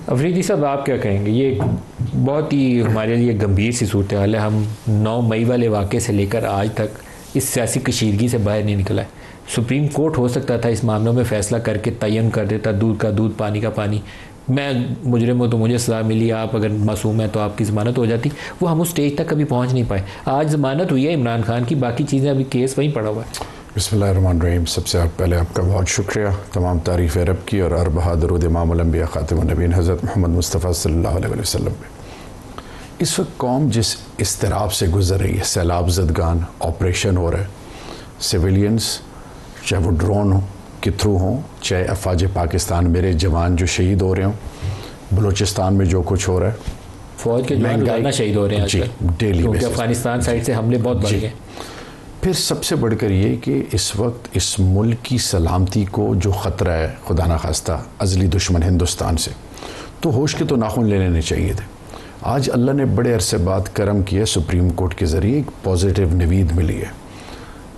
افریدی صاحب آپ کیا کہیں گے؟ یہ بہت ہی ہمارے لیے گمبھیر سی صورتحال ہے. ہم 9 مئی والے واقعے سے لے کر آج تک اس سیاسی کشیدگی سے باہر نہیں نکلا ہے. سپریم کورٹ ہو سکتا تھا اس معاملوں میں فیصلہ کر کے تعین کر دیتا، دودھ کا دودھ پانی کا پانی. میں مجرم ہوں تو مجھے سزا ملی، آپ اگر معصوم ہیں تو آپ کی ضمانت ہو جاتی. وہ ہم اس سٹیج تک کبھی پہنچ نہیں پائے. آج ضمانت ہوئی ہے عمران خان کی، باقی چیزیں ابھی کیس وہیں پڑا ہوا ہے. بسم اللہ الرحمن الرحیم. سب سے پہلے آپ کا بہت شکریہ، تمام تعریف رب کی اور اربہ درود امام الانبیاء خاتم النبیین حضرت محمد مصطفیٰ صلی اللہ علیہ وسلم پہ. اس وقت قوم جس اضطراب سے گزر رہی ہے، سیلاب زدگان، آپریشن ہو رہے، سویلینز چاہے وہ ڈرون کے تھرو ہوں، چاہے افواج پاکستان میرے جوان جو شہید ہو رہے ہوں، بلوچستان میں جو کچھ ہو رہا ہے، فوج کے جوان روزانہ شہید ہو رہے ہیں آج کل ڈیلی، کیونکہ افغانستان سائڈ سے حملے بہت بڑھ گئے. پھر سب سے بڑھ کر یہ کہ اس وقت اس ملک کی سلامتی کو جو خطرہ ہے خدا نخواستہ ازلی دشمن ہندوستان سے، تو ہوش کے تو ناخن لے لینے چاہیے تھے. آج اللہ نے بڑے عرصے بعد کرم کیا، سپریم کورٹ کے ذریعے ایک پازیٹیو نوید ملی ہے.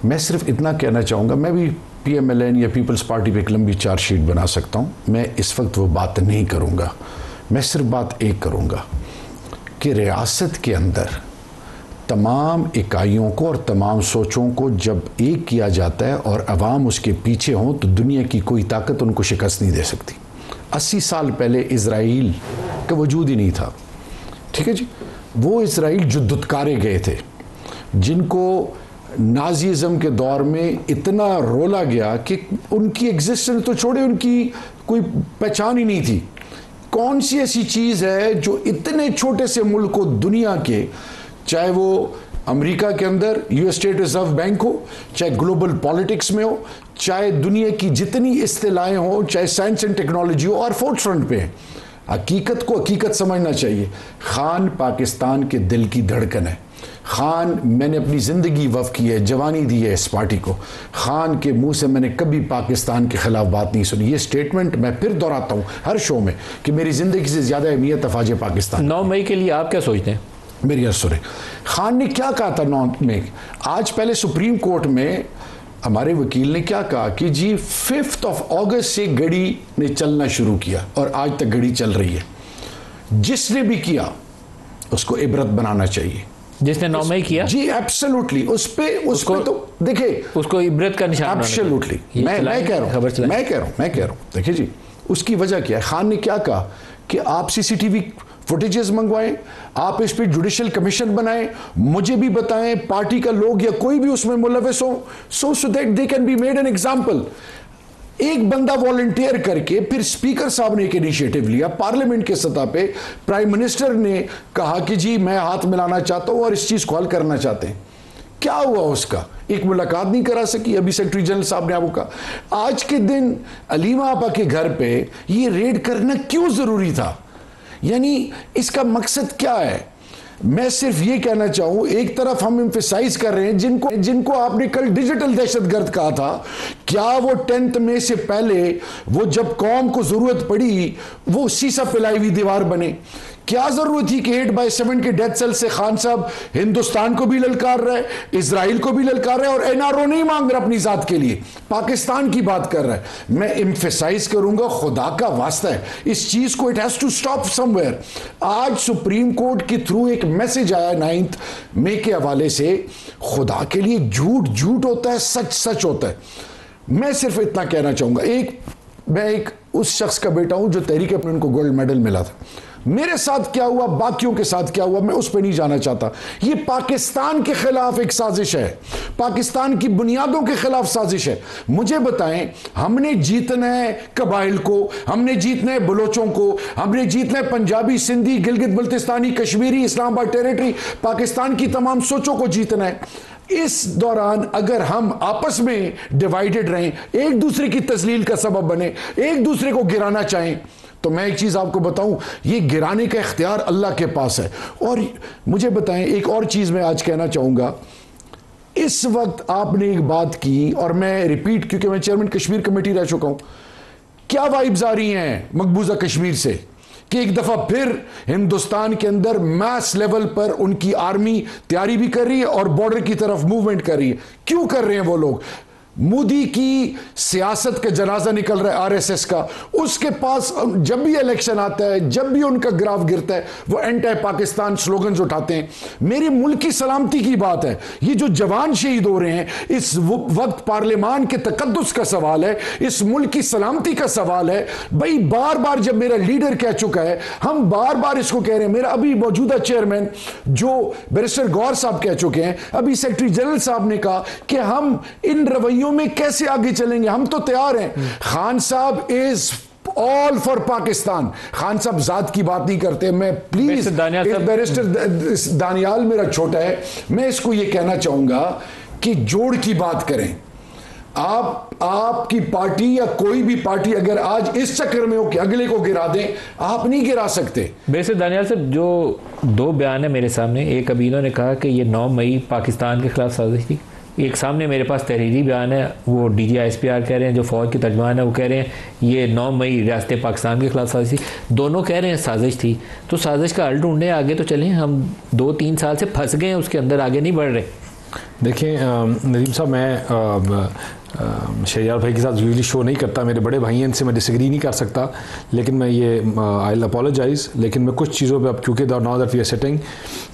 میں صرف اتنا کہنا چاہوں گا، میں بھی پی ایم ایل این یا پیپلز پارٹی پہ ایک لمبی چارج شیٹ بنا سکتا ہوں. میں اس وقت وہ بات نہیں کروں گا. میں صرف بات ایک کروں گا کہ ریاست کے اندر تمام اکائیوں کو اور تمام سوچوں کو جب ایک کیا جاتا ہے اور عوام اس کے پیچھے ہوں تو دنیا کی کوئی طاقت ان کو شکست نہیں دے سکتی. 80 سال پہلے اسرائیل کا وجود ہی نہیں تھا، ٹھیک ہے جی. وہ اسرائیل جو دتکارے گئے تھے، جن کو نازیزم کے دور میں اتنا رولا گیا کہ ان کی ایگزسٹنس تو چھوڑے، ان کی کوئی پہچان ہی نہیں تھی. کون سی ایسی چیز ہے جو اتنے چھوٹے سے ملک کو دنیا کے، چاہے وہ امریکہ کے اندر U S state reserve bank ہو، چاہے گلوبل پالیٹکس میں ہو، چاہے دنیا کی جتنی اصطلاحیں ہوں، چاہے سائنس اینڈ ٹیکنالوجی ہو، اور فورتھ فرنٹ پہ ہیں. حقیقت کو حقیقت سمجھنا چاہیے. خان پاکستان کے دل کی دھڑکن ہے. خان، میں نے اپنی زندگی وقف کی ہے، جوانی دی ہے اس پارٹی کو. خان کے منہ سے میں نے کبھی پاکستان کے خلاف بات نہیں سنی. یہ سٹیٹمنٹ میں پھر دہراتا ہوں ہر شو میں کہ میری زندگی سے زیادہ اہمیت افواج پاکستان. 9 مئی کے لیے آپ کیا سوچتے ہیں؟ میری عرض سنیں، خان نے کیا کہا تھا 9 میں؟ آج پہلے سپریم کورٹ میں ہمارے وکیل نے کیا کہا کہ جی 5 اگست سے گڑی نے چلنا شروع کیا اور آج تک گڑی چل رہی ہے. جس نے بھی کیا اس کو عبرت بنانا چاہیے. جس نے 9 مئی کیا جی ایبسلوٹلی اس پہ تو دیکھیں اس کو عبرت کا نشان. ایبسلوٹلی میں کہہ رہا ہوں دیکھیں جی اس کی وجہ کیا ہے. خان نے کیا کہا کہ آپ سی سی ٹی وی فوٹیجز منگوائیں، آپ اس پہ جوڈیشل کمیشن بنائیں، مجھے بھی بتائیں، پارٹی کا لوگ یا کوئی بھی اس میں ملوث ہوں، so that they can be made an example. ایک بندہ والنٹیئر کر کے پھر اسپیکر صاحب نے ایک انیشیٹو لیا پارلیمنٹ کے سطح پہ، پرائم منسٹر نے کہا کہ جی میں ہاتھ ملانا چاہتا ہوں اور اس چیز کو حل کرنا چاہتے ہیں. کیا ہوا اس کا؟ ایک ملاقات نہیں کرا سکی. ابھی سیکرٹری جنرل صاحب نے آپ کو کہا. آج کے دن علیمہ آپا کے گھر پہ یہ ریڈ کرنا کیوں ضروری تھا؟ یعنی اس کا مقصد کیا ہے؟ میں صرف یہ کہنا چاہوں، ایک طرف ہم ایمفیسائز کر رہے ہیں جن کو آپ نے کل ڈیجیٹل دہشت گرد کہا تھا، کیا وہ 10 مئی سے پہلے وہ جب قوم کو ضرورت پڑی وہ سیسا پلائی ہوئی دیوار بنے؟ کیا ضرورت تھی کہ 8/7 کے ڈیتھ سیل سے خان صاحب ہندوستان کو بھی للکار رہے، اسرائیل کو بھی للکار رہے، اور NRO نہیں مانگ رہا اپنی ذات کے لیے، پاکستان کی بات کر رہا ہے. میں ایمفیسائز کروں گا، خدا کا واسطہ ہے اس چیز کو، it has to stop somewhere. آج سپریم کورٹ کے تھرو ایک میسج آیا 9 مئی کے حوالے سے. خدا کے لیے جھوٹ ہوتا ہے، سچ سچ ہوتا ہے. میں صرف اتنا کہنا چاہوں گا، میں ایک اس شخص کا بیٹا ہوں جو تحریک ان کو گولڈ میڈل ملا تھا. میرے ساتھ کیا ہوا، باقیوں کے ساتھ کیا ہوا، میں اس پہ نہیں جانا چاہتا. یہ پاکستان کے خلاف ایک سازش ہے، پاکستان کی بنیادوں کے خلاف سازش ہے. مجھے بتائیں، ہم نے جیتنا ہے قبائل کو، ہم نے جیتنا ہے بلوچوں کو، ہم نے جیتنا ہے پنجابی، سندھی، گلگت بلتستانی، کشمیری، اسلام آباد ٹیریٹری، پاکستان کی تمام سوچوں کو جیتنا ہے. اس دوران اگر ہم آپس میں ڈیوائیڈڈ رہیں، ایک دوسرے کی تذلیل کا سبب بنے، ایک دوسرے کو گرانا چاہیں، تو میں ایک چیز آپ کو بتاؤں، یہ گرانے کا اختیار اللہ کے پاس ہے. اور مجھے بتائیں، ایک اور چیز میں آج کہنا چاہوں گا. اس وقت آپ نے ایک بات کی اور میں ریپیٹ، کیونکہ میں چیئرمین کشمیر کمیٹی رہ چکا ہوں، کیا وائبز آ رہی ہیں مقبوضہ کشمیر سے کہ ایک دفعہ پھر ہندوستان کے اندر میس لیول پر ان کی آرمی تیاری بھی کر رہی ہے اور بارڈر کی طرف موومنٹ کر رہی ہے. کیوں کر رہے ہیں وہ لوگ؟ مودی کی سیاست کا جنازہ نکل رہا ہے آر ایس ایس کا. اس کے پاس جب بھی الیکشن آتا ہے, جب بھی ان کا گراف گرتا ہے, وہ اینٹی پاکستان سلوگنز اٹھاتے ہیں. میری ملک کی سلامتی کی بات ہے. یہ جو جوان شہید ہو رہے ہیں, اس وقت پارلیمان کے تقدس کا سوال ہے, اس ملک کی سلامتی کا سوال ہے. بھائی بار بار جب میرا لیڈر کہہ چکا ہے, ہم بار بار اس کو کہہ رہے ہیں. میرا ابھی موجودہ چیئرمین جو بیرسٹر گور صاحب کہہ چکے ہیں, ابھی سیکرٹری جنرل صاحب نے کہا کہ ہم ان رویوں میں کیسے آگے چلیں گے. ہم تو تیار ہیں. خان صاحب از all for پاکستان. خان صاحب ذات کی بات نہیں کرتے. میں پلیز بیرسٹر دانیال میرا چھوٹا ہے, میں اس کو یہ کہنا چاہوں گا کہ جوڑ کی بات کریں. آپ کی پارٹی یا کوئی بھی پارٹی اگر آج اس چکر میں ہو کہ اگلے کو گرا دیں, آپ نہیں گرا سکتے. بیرسٹر دانیال صاحب, جو دو بیان ہے میرے سامنے, ایک ابھی انہوں نے کہا کہ یہ 9 مئی پاکستان کے خلاف سازش تھی. ایک سامنے میرے پاس تحریری بیان ہے, وہ D G S P R کہہ رہے ہیں, جو فوج کے ترجمان ہیں وہ کہہ رہے ہیں یہ 9 مئی ریاست پاکستان کے خلاف سازش تھی. دونوں کہہ رہے ہیں سازش تھی. تو سازش کا حل ڈھونڈنے آگے تو چلیں. ہم 2-3 سال سے پھنس گئے ہیں اس کے اندر, آگے نہیں بڑھ رہے. دیکھیں ندیم صاحب, میں شہریار بھائی کے ساتھ یوزلی شو نہیں کرتا, میرے بڑے بھائی ہیں, ان سے میں ڈس ایگری نہیں کر سکتا, لیکن میں یہ آئی اپولوجائز, لیکن میں کچھ چیزوں پہ اب چونکہ now that we are sitting,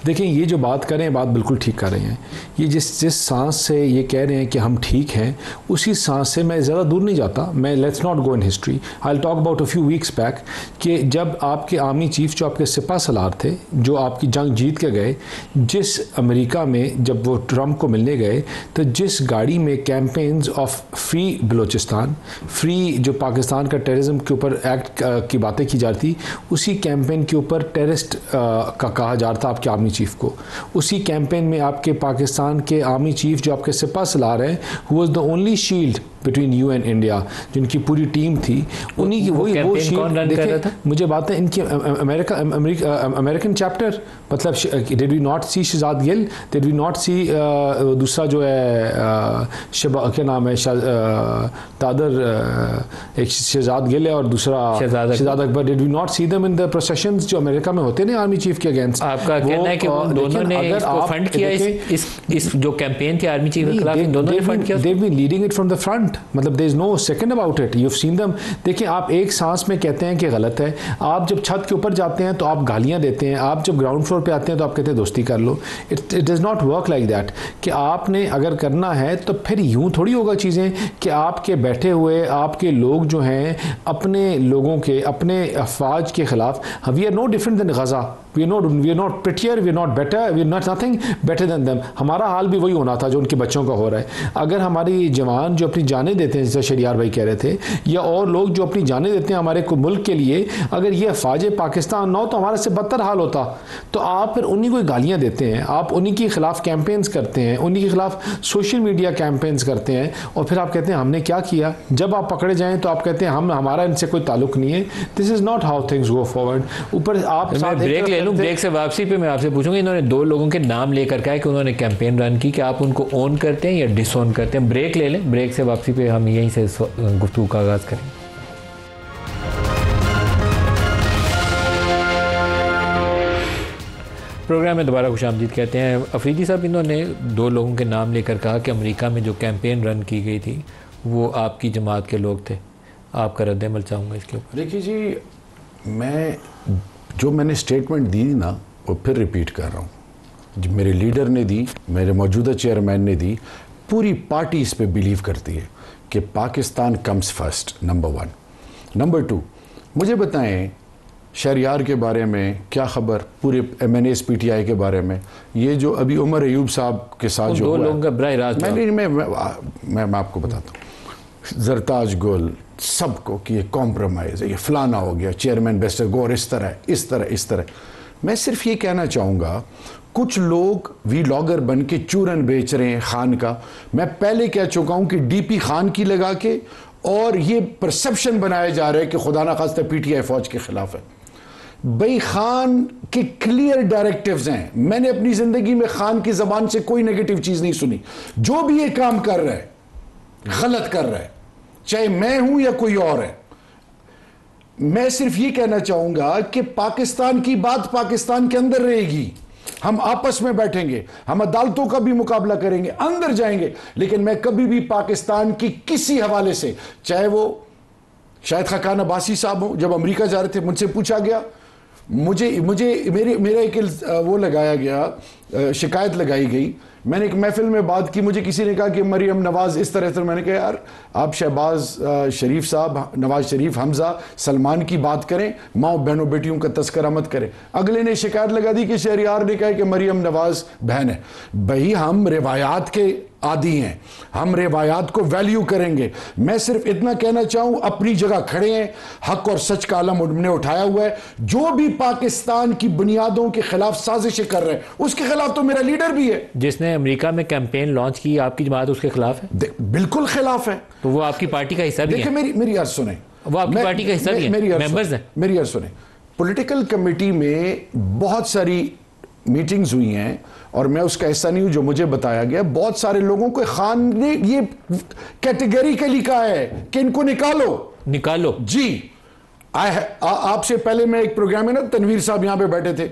دیکھیں یہ جو بات کر رہے ہیں بات بالکل ٹھیک کر رہے ہیں. یہ جس سانس سے یہ کہہ رہے ہیں کہ ہم ٹھیک ہیں, اسی سانس سے میں زیادہ دور نہیں جاتا. میں let's not go in history, I will talk about a few weeks back, کہ جب آپ کے آرمی چیف جو آپ کے سپاہ سالار تھے, جو آپ کی جنگ جیت کے گئے, جس امریکہ میں جب وہ ٹرمپ کو ملنے گئے, تو جس گاڑی میں campaigns of free Balochistan, free جو پاکستان کا ٹیررزم کے اوپر ایکٹ کی باتیں کی جاتی, اسی کیمپین کے اوپر ٹیررسٹ کا کہا جا رہا تھا آپ کے آرمی چیف کو. اسی کیمپین میں آپ کے پاکستان کے آرمی چیف جو آپ کے سپاہ سالار ہیں, who was the only shield between you and India, جن کی پوری ٹیم تھی, انہیں کی وہ شیلڈ. دیکھیں مجھے بات ہے ان کی امریکن چیپٹر, مطلب did we not see Shahzad Gul, did we not see دوسرا جو ہے کیا نام ہے دادر, ایک شہزاد گل ہے اور دوسرا شہزاد اکبر, did we not see them in the processions جو امریکہ میں ہوتے ہیں آرمی چیف کے اگینسٹ. آپ کا کہنا ہے کہ دونوں نے اس کو فنڈ کیا, اس جو کیمپین تھے آرمی چیف کے خلاف, دونوں نے فنڈ کیا. they've been leading it from the front, مطلب there is no second about it, you've seen them. دیکھیں آپ ایک سانس میں کہتے ہیں کہ غلط ہے, آپ جب چھت کے اوپر جاتے ہیں تو آپ گالیاں دیتے ہیں, آپ جب گراؤنڈ فلور پہ آتے ہیں تو آپ کہتے ہیں دوستی کر لو. it does not work like that, کہ آپ نے اگر کرنا ہے تو پھر یوں تھوڑی ہوگا چیزیں کہ آپ کے بیٹھے ہوئے آپ کے لوگ جو ہیں اپنے لوگوں کے, اپنے افواج کے خلاف, we are no different than Gaza, we are not prettier, we are not better, we are not nothing better than them. ہمارا حال بھی وہی ہونا تھا جو ان کے بچوں کا ہو رہا ہے. اگر ہماری جوان جو اپنی جانیں دیتے ہیں, جیسے شہریار بھائی کہہ رہے تھے, یا اور لوگ جو اپنی جانیں دیتے ہیں ہمارے ملک کے لیے, اگر یہ افواج پاکستان نہ ہو تو ہمارے سے بدتر حال ہوتا. تو آپ پھر انہی کو گالیاں دیتے ہیں, آپ انہی کے خلاف کیمپینز کرتے ہیں, انہی کے خلاف سوشل میڈیا کیمپینز کرتے ہیں, اور پھر آپ کہتے ہیں ہم نے کیا کیا. جب آپ پکڑے جائیں تو آپ کہتے ہیں ہمارا ان سے کوئی تعلق نہیں ہے. This is not how things go forward. اوپر آپ بریک لے لوں, بریک سے واپسی پہ میں آپ سے پوچھوں گا, انہوں نے 2 لوگوں کے نام لے کر کہا کہ انہوں نے کیمپین رن کی, کہ آپ ان کو اون کرتے ہیں یا ڈس اون کرتے ہیں. بریک لے لیں, بریک سے واپسی پہ ہم یہیں سے گفتگو کا آغاز کریں. پروگرام میں دوبارہ خوش آمدید کہتے ہیں. افریدی صاحب, انہوں نے 2 لوگوں کے نام لے کر کہا کہ امریکہ میں جو کیمپین رن کی گئی تھی وہ آپ کی جماعت کے لوگ تھے. آپ کا رد عمل چاہوں گا اس کے اوپر. دیکھیے جی, میں نے سٹیٹمنٹ دی نا وہ پھر ریپیٹ کر رہا ہوں. جو میرے لیڈر نے دی, میرے موجودہ چیئرمین نے دی, پوری پارٹی اس پہ بیلیو کرتی ہے کہ Pakistan comes first, number 1. Number 2, مجھے بتائیں شہریار کے بارے میں کیا خبر, پورے M N S P T I کے بارے میں, یہ جو ابھی عمر ایوب صاحب کے ساتھ جو میں آپ کو بتاتا ہوں, زرتاج گل سب کو کہ یہ کمپرومائز ہے, یہ فلانا ہو گیا, چیئرمین بیرسٹر گور اس طرح. میں صرف یہ کہنا چاہوں گا, کچھ لوگ وی لاگر بن کے چورن بیچ رہے ہیں خان کا. میں پہلے کہہ چکا ہوں کہ ڈی پی خان کی لگا کے, اور یہ پرسپشن بنایا جا رہا ہے کہ خدا نخواستہ پی ٹی آئی فوج کے خلاف ہے. بھائی خان کے کلیئر ڈائریکٹیوز ہیں. میں نے اپنی زندگی میں خان کی زبان سے کوئی نیگیٹو چیز نہیں سنی. جو بھی یہ کام کر رہا ہے غلط کر رہا ہے, چاہے میں ہوں یا کوئی اور ہے. میں صرف یہ کہنا چاہوں گا کہ پاکستان کی بات پاکستان کے اندر رہے گی. ہم آپس میں بیٹھیں گے, ہم عدالتوں کا بھی مقابلہ کریں گے, اندر جائیں گے, لیکن میں کبھی بھی پاکستان کی کسی حوالے سے, چاہے وہ شاہد خاقان عباسی صاحب ہوں, جب امریکہ جا رہے تھے مجھ سے پوچھا گیا, میرا ایک وہ لگایا گیا, شکایت لگائی گئی, میں نے ایک محفل میں بات کی, مجھے کسی نے کہا کہ مریم نواز اس طرح, میں نے کہا یار آپ شہباز شریف صاحب, نواز شریف, حمزہ, سلمان کی بات کریں, ماں بہنوں بیٹیوں کا تذکرہ مت کریں. اگلے نے شکایت لگا دی کہ شہریار نے کہا کہ مریم نواز بہن ہے. بھئی ہم روایات کے عادی ہیں, ہم روایات کو ویلیو کریں گے. میں صرف اتنا کہنا چاہوں, اپنی جگہ کھڑے ہیں, حق اور سچ کا علم نے اٹھایا ہوا ہے. جو بھی پاکستان کی بنیادوں کے خلاف سازشیں کر رہے ہیں اس کے خلاف تو میرا لیڈر بھی ہے. جس نے امریکہ میں کیمپین لانچ کی, آپ کی جماعت اس کے خلاف ہے؟ بالکل خلاف ہے. تو وہ آپ کی پارٹی کا حصہ بھی ہے؟ دیکھیں میری عرض سنیں, وہ آپ کی پارٹی کا حصہ بھی ہے, ممبرز ہیں. میری عرض سنیں, پولیٹیکل کمیٹی میں بہت ساری میٹنگز ہوئی ہیں اور میں اس کا حصہ نہیں ہوں, جو مجھے بتایا گیا بہت سارے لوگوں کو خان نے یہ کیٹیگریکلی کہا ہے کہ ان کو نکالو. جی آپ سے پہلے میں ایک پروگرام ہے نا, تنویر صاحب یہاں پہ بیٹھے تھے,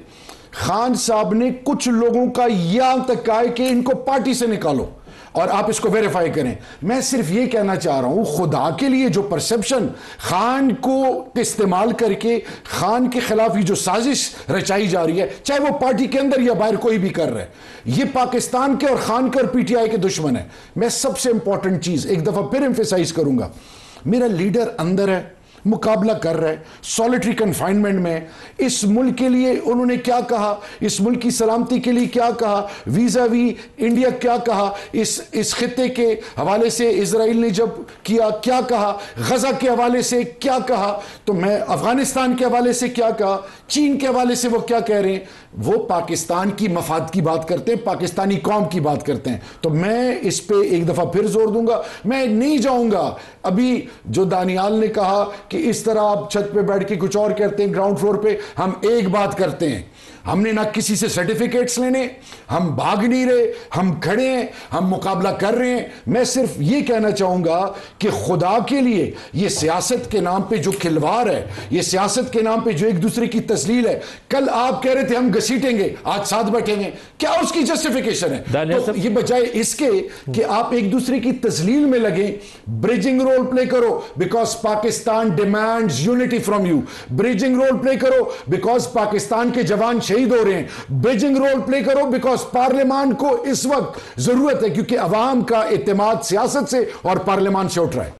خان صاحب نے کچھ لوگوں کا یہاں تک کہا ہے کہ ان کو پارٹی سے نکالو اور آپ اس کو ویریفائی کریں. میں صرف یہ کہنا چاہ رہا ہوں, خدا کے لیے جو پرسپشن خان کو استعمال کر کے خان کے خلاف یہ جو سازش رچائی جا رہی ہے, چاہے وہ پارٹی کے اندر یا باہر کوئی بھی کر رہا ہے, یہ پاکستان کے اور خان کے اور پی ٹی آئی کے دشمن ہے. میں سب سے امپورٹنٹ چیز ایک دفعہ پھر ایمفیسائز کروں گا, میرا لیڈر اندر ہے, مقابلہ کر رہے, سولیٹری کنفائنمنٹ میں. اس ملک کے لیے انہوں نے کیا کہا, اس ملک کی سلامتی کے لیے کیا کہا, ویزا وی انڈیا کیا کہا, اس خطے کے حوالے سے اسرائیل نے جب کیا کیا کہا, غزہ کے حوالے سے کیا کہا, تو میں افغانستان کے حوالے سے کیا کہا, چین کے حوالے سے وہ کیا کہہ رہے ہیں. وہ پاکستان کی مفاد کی بات کرتے ہیں, پاکستانی قوم کی بات کرتے ہیں. تو میں اس پہ ایک دفعہ پھر زور دوں گا, میں نہیں جاؤں گا ابھی جو دانیال نے کہا کہ اس طرح آپ چھت پہ بیٹھ کے کچھ اور کرتے ہیں, گراؤنڈ فلور پہ ہم ایک بات کرتے ہیں, ہم نے نہ کسی سے سرٹیفکیٹس لینے, ہم بھاگ نہیں رہے, ہم کھڑے ہیں, ہم مقابلہ کر رہے ہیں. میں صرف یہ کہنا چاہوں گا کہ خدا کے لیے یہ سیاست کے نام پہ جو کھلواڑ ہے, یہ سیاست کے نام پہ جو ایک دوسرے کی تسلیل ہے, کل آپ کہہ رہے تھے ہم گھسیٹیں گے, آج ساتھ بیٹھیں گے, کیا اس کی جسٹیفیکیشن ہے؟ تو یہ بجائے اس کے کہ آپ ایک دوسرے کی تسلیل میں لگیں, بریجنگ رول پلے کرو because Pakistan demands unity from you. Bridging role play کرو بیکاز پاکستان کے جوان شہید ہو رہے ہیں. بریجنگ رول پلے کرو بیکاز پارلیمان کو اس وقت ضرورت ہے, کیونکہ عوام کا اعتماد سیاست سے اور پارلیمان سے اٹھ رہا ہے.